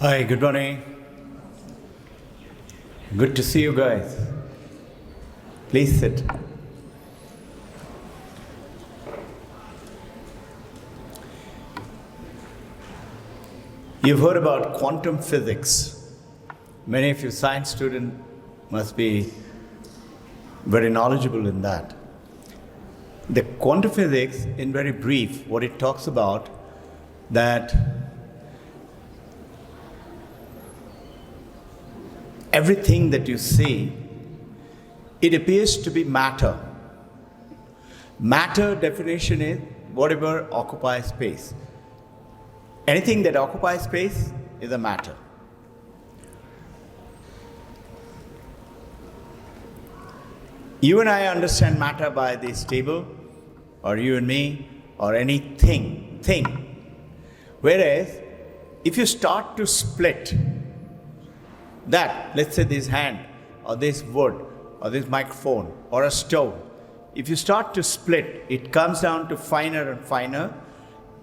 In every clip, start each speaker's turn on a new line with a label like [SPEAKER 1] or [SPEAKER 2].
[SPEAKER 1] Hi, good morning. Good to see you guys. Please sit. You've heard about quantum physics. Many of you science students must be very knowledgeable in that. The quantum physics, in very brief, what it talks about, that everything that you see, it appears to be matter. Matter definition is whatever occupies space. Anything that occupies space is a matter. You and I understand matter by this table, or you and me, or anything, thing. Whereas, if you start to split that, let's say this hand, or this wood, or this microphone, or a stone, if you start to split, it comes down to finer and finer.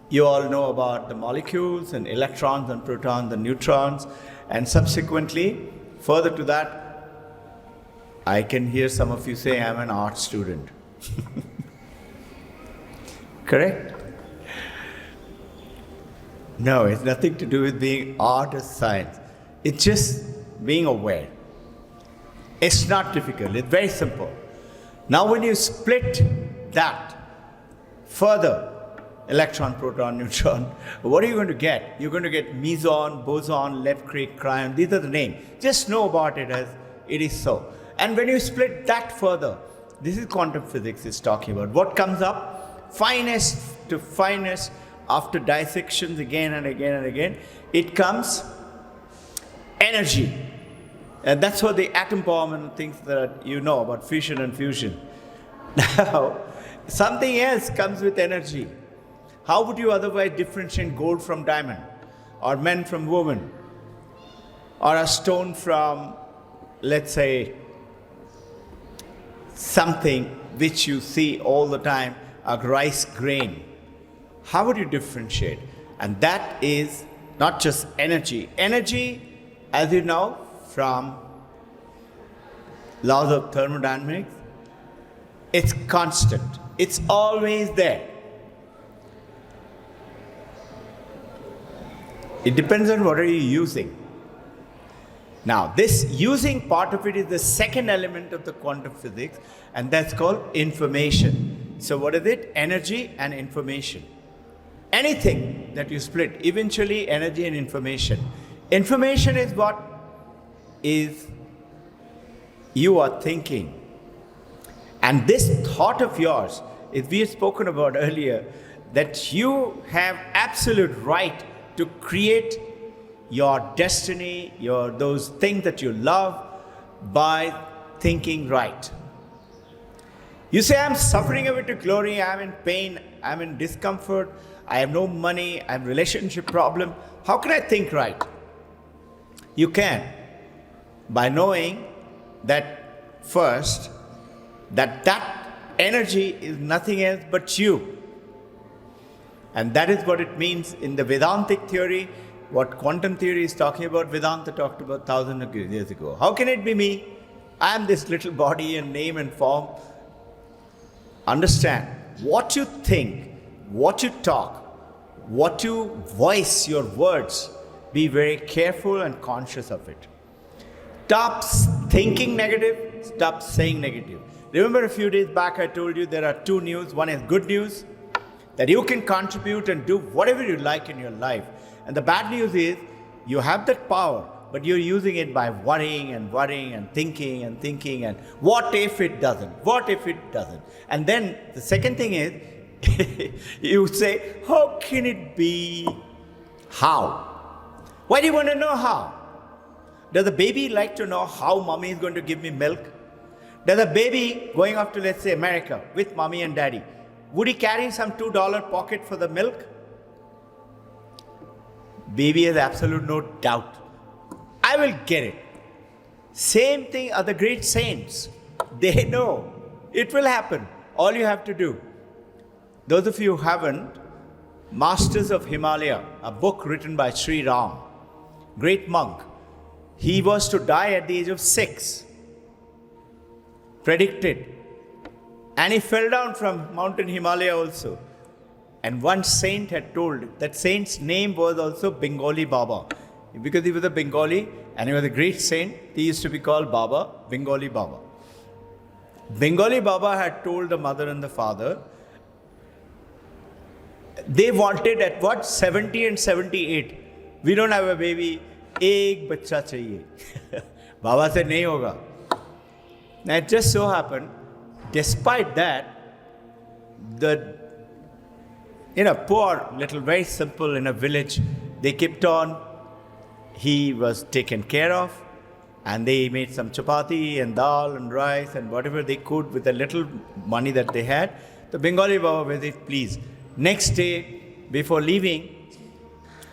[SPEAKER 1] You all know about the molecules and electrons and protons and neutrons, and subsequently, further to that, I can hear some of you say, I'm an art student. Correct? No, it's nothing to do with being art or science. It's just being aware. It's not difficult, it's very simple. Now when you split that further, electron, proton, neutron, what are you going to get? You're going to get meson, boson, left crick, cryon, these are the names. Just know about it as it is so. And when you split that further, this is quantum physics is talking about. What comes up? Finest to finest, after dissections again and again and again, it comes energy. And that's what the atom bomb and things that you know about fission and fusion. Now, something else comes with energy. How would you otherwise differentiate gold from diamond, or men from women, or a stone from, let's say, something which you see all the time, a rice grain? How would you differentiate? And that is not just energy. Energy, as you know, from laws of thermodynamics, it's constant. It's always there. It depends on what are you using. Now, this using part of it is the second element of the quantum physics, and that's called information. So what is it? Energy and information. Anything that you split, eventually energy and information. Information is what is you are thinking. And this thought of yours, as we had spoken about earlier, that you have absolute right to create your destiny, those things that you love, by thinking right. You say, I'm suffering away to glory, I'm in pain, I'm in discomfort, I have no money, I have relationship problem. How can I think right? You can, by knowing that first, that energy is nothing else but you. And that is what it means in the Vedantic theory, what quantum theory is talking about. Vedanta talked about thousands of years ago. How can it be me? I am this little body and name and form. Understand, what you think, what you talk, what you voice your words, be very careful and conscious of it. Stop thinking negative, stop saying negative. Remember a few days back I told you there are two news. One is good news, that you can contribute and do whatever you like in your life. And the bad news is, you have that power, but you're using it by worrying and thinking and what if it doesn't? What if it doesn't? And then the second thing is, you say, how can it be? How? Why do you want to know how? Does a baby like to know how mommy is going to give me milk? Does a baby going off to, let's say, America with mommy and daddy, would he carry some $2 pocket for the milk? Baby has absolute no doubt. I will get it. Same thing are the great saints. They know it will happen. All you have to do. Those of you who haven't, Masters of Himalaya, a book written by Sri Ram, great monk. He was to die at the age of 6. Predicted. And he fell down from mountain Himalaya also. And one saint had told, that saint's name was also Bengali Baba. Because he was a Bengali and he was a great saint, he used to be called Baba, Bengali Baba. Bengali Baba had told the mother and the father, they wanted at what? 70 and 78. We don't have a baby. Ek bachcha chahiye. Baba said, nahi hoga. Now it just so happened, despite that, the poor little, very simple in a village, they kept on. He was taken care of, and they made some chapati and dal and rice and whatever they could with the little money that they had. The Bengali Baba was very pleased. Next day, before leaving,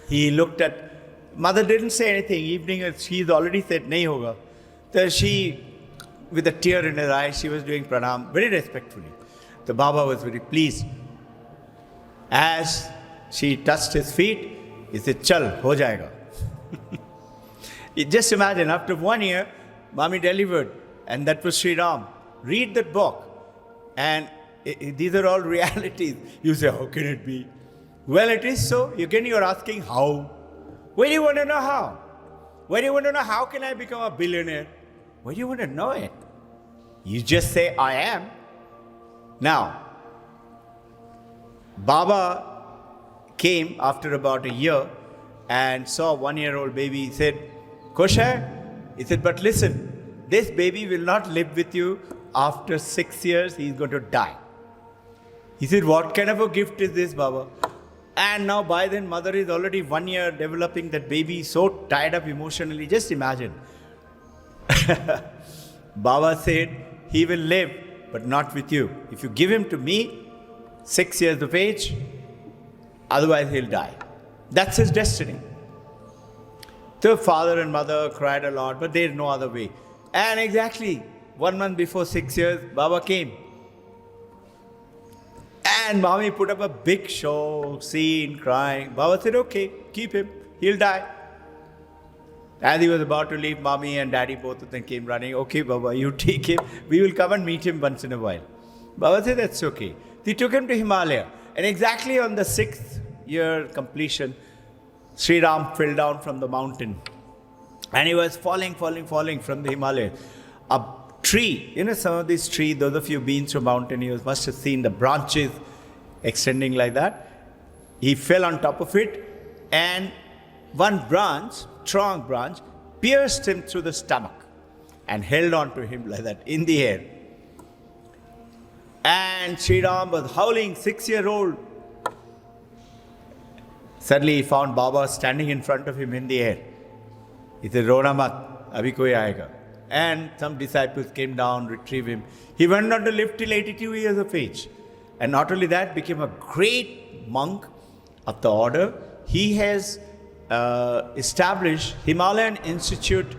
[SPEAKER 1] he looked at, mother didn't say anything. Evening, she's already said, nahi hoga. So she, with a tear in her eye, she was doing pranam very respectfully. The Baba was very pleased. As she touched his feet, he said, chal, ho jayega. Just imagine, after 1 year, mommy delivered, and that was Sri Ram. Read that book. And these are all realities. You say, how can it be? Well, it is so. Again, you're asking how. Why do you want to know how? Why do you want to know how can I become a billionaire? Why do you want to know it? You just say, I am. Now, Baba came after about a year and saw a 1-year-old baby. He said, Ghosh hai? He said, but listen, this baby will not live with you. After 6 years, he's going to die. He said, what kind of a gift is this, Baba? And now by then, mother is already 1 year developing that baby, so tied up emotionally. Just imagine. Baba said, he will live, but not with you. If you give him to me, 6 years of age, otherwise he'll die. That's his destiny. The father and mother cried a lot, but there's no other way. And exactly 1 month before 6 years, Baba came. And mommy put up a big show, scene, crying. Baba said, okay, keep him, he'll die. As he was about to leave, mommy and daddy, both of them came running. Okay, Baba, you take him. We will come and meet him once in a while. Baba said, that's okay. They took him to Himalaya. And exactly on the 6th year completion, Sri Ram fell down from the mountain. And he was falling from the Himalaya. A tree, some of these trees, those of you who've been to a mountain, you must have seen the branches extending like that. He fell on top of it, and one branch, strong branch, pierced him through the stomach and held on to him like that in the air. And Sri Ram was howling, 6-year-old. Suddenly he found Baba standing in front of him in the air. He said, Rona mat, abhi koi aayega. And some disciples came down, retrieved him. He went on to live till 82 years of age. And not only that, became a great monk of the order. He has established Himalayan Institute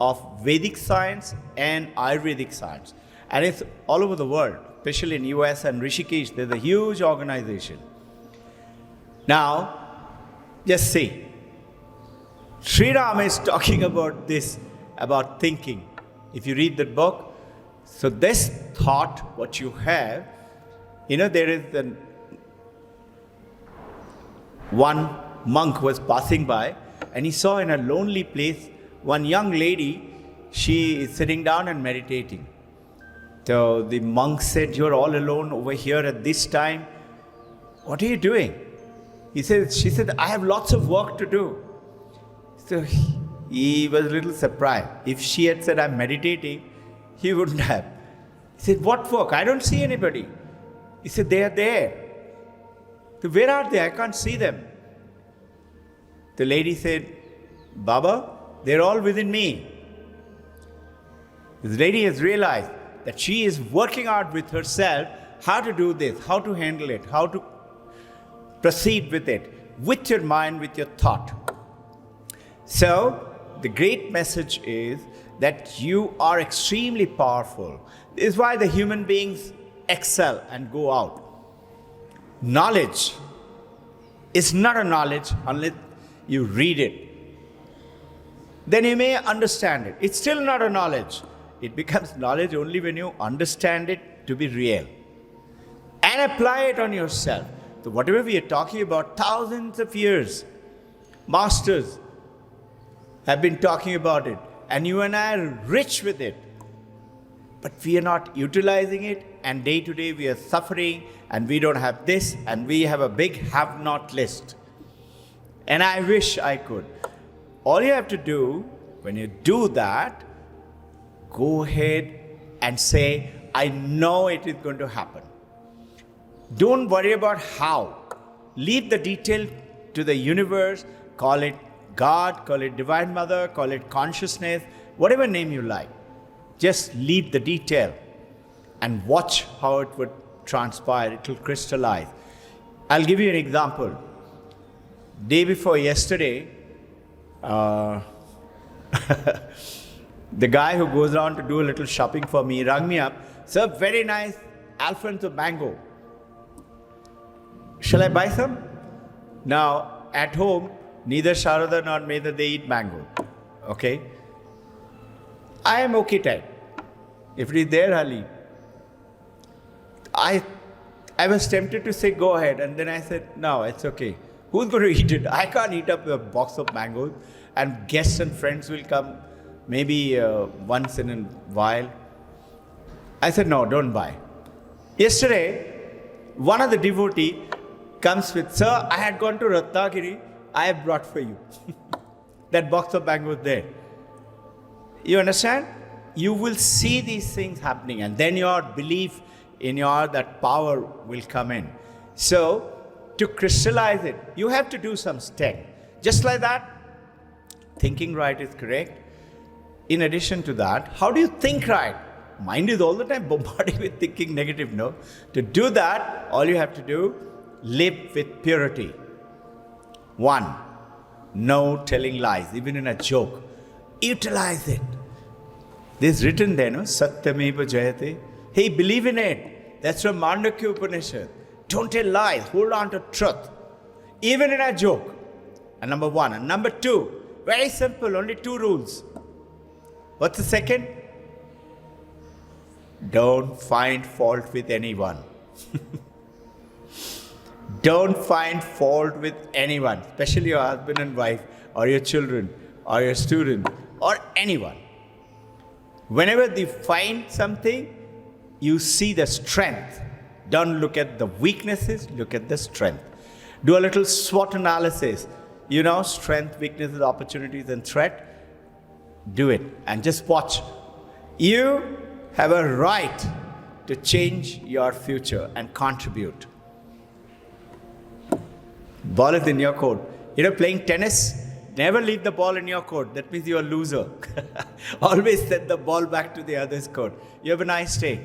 [SPEAKER 1] of Vedic Science and Ayurvedic Science. And it's all over the world, especially in US and Rishikesh. There's a huge organization. Now, just see. Sri Ram is talking about this, about thinking. If you read that book, so this thought, what you have, there is one monk was passing by and he saw in a lonely place one young lady, she is sitting down and meditating. So the monk said, you're all alone over here at this time. What are you doing? She said, I have lots of work to do. So he was a little surprised. If she had said, I'm meditating, he wouldn't have. He said, what work? I don't see anybody. He said, they are there. So where are they? I can't see them. The lady said, Baba, they're all within me. This lady has realized that she is working out with herself how to do this, how to handle it, how to proceed with it, with your mind, with your thought. So, the great message is that you are extremely powerful. This is why the human beings excel and go out. Knowledge is not a knowledge unless you read it. then you may understand it. It's still not a knowledge. It becomes knowledge only when you understand it to be real and apply it on yourself. So whatever we are talking about, thousands of years, masters have been talking about it, and you and I are rich with it. But we are not utilizing it, and day to day we are suffering, and we don't have this, and we have a big have-not list. And I wish I could. All you have to do, when you do that, go ahead and say, I know it is going to happen. Don't worry about how. Leave the detail to the universe. Call it God, call it Divine Mother, call it consciousness, whatever name you like. Just leave the detail and watch how it would transpire. It will crystallize. I'll give you an example. Day before yesterday, the guy who goes around to do a little shopping for me rang me up. Sir, very nice Alfonso mango. Shall I buy some? Now, at home, neither Sharada nor Meda, they eat mango. Okay? I am okay type. If it is there, I'll eat. I was tempted to say, go ahead. And then I said, no, it's okay. Who's going to eat it? I can't eat up a box of mangoes. And guests and friends will come maybe once in a while. I said, no, don't buy. Yesterday, one of the devotees comes with, sir, I had gone to Ratnagiri. I have brought for you. That box of mangoes there. You understand? You will see these things happening, and then your belief in that power will come in. So, to crystallize it, you have to do some step. Just like that, thinking right is correct. In addition to that, how do you think right? Mind is all the time bombarded with thinking negative, no? To do that, all you have to do, live with purity. 1, no telling lies, even in a joke. Utilize it. This is written there, no? Satyameva Jayate. Hey, believe in it. That's from Mandakya Upanishad. Don't tell lies. Hold on to truth. Even in a joke. And number 1. And number 2, very simple, only 2 rules. What's the second? Don't find fault with anyone. Don't find fault with anyone, especially your husband and wife, or your children, or your student, or anyone. Whenever they find something, you see the strength. Don't look at the weaknesses, look at the strength. Do a little SWOT analysis. You know, strength, weaknesses, opportunities, and threat. Do it and just watch. You have a right to change your future and contribute. Ball is in your court. You know, playing tennis, never leave the ball in your court. That means you're a loser. Always send the ball back to the other's court. You have a nice day.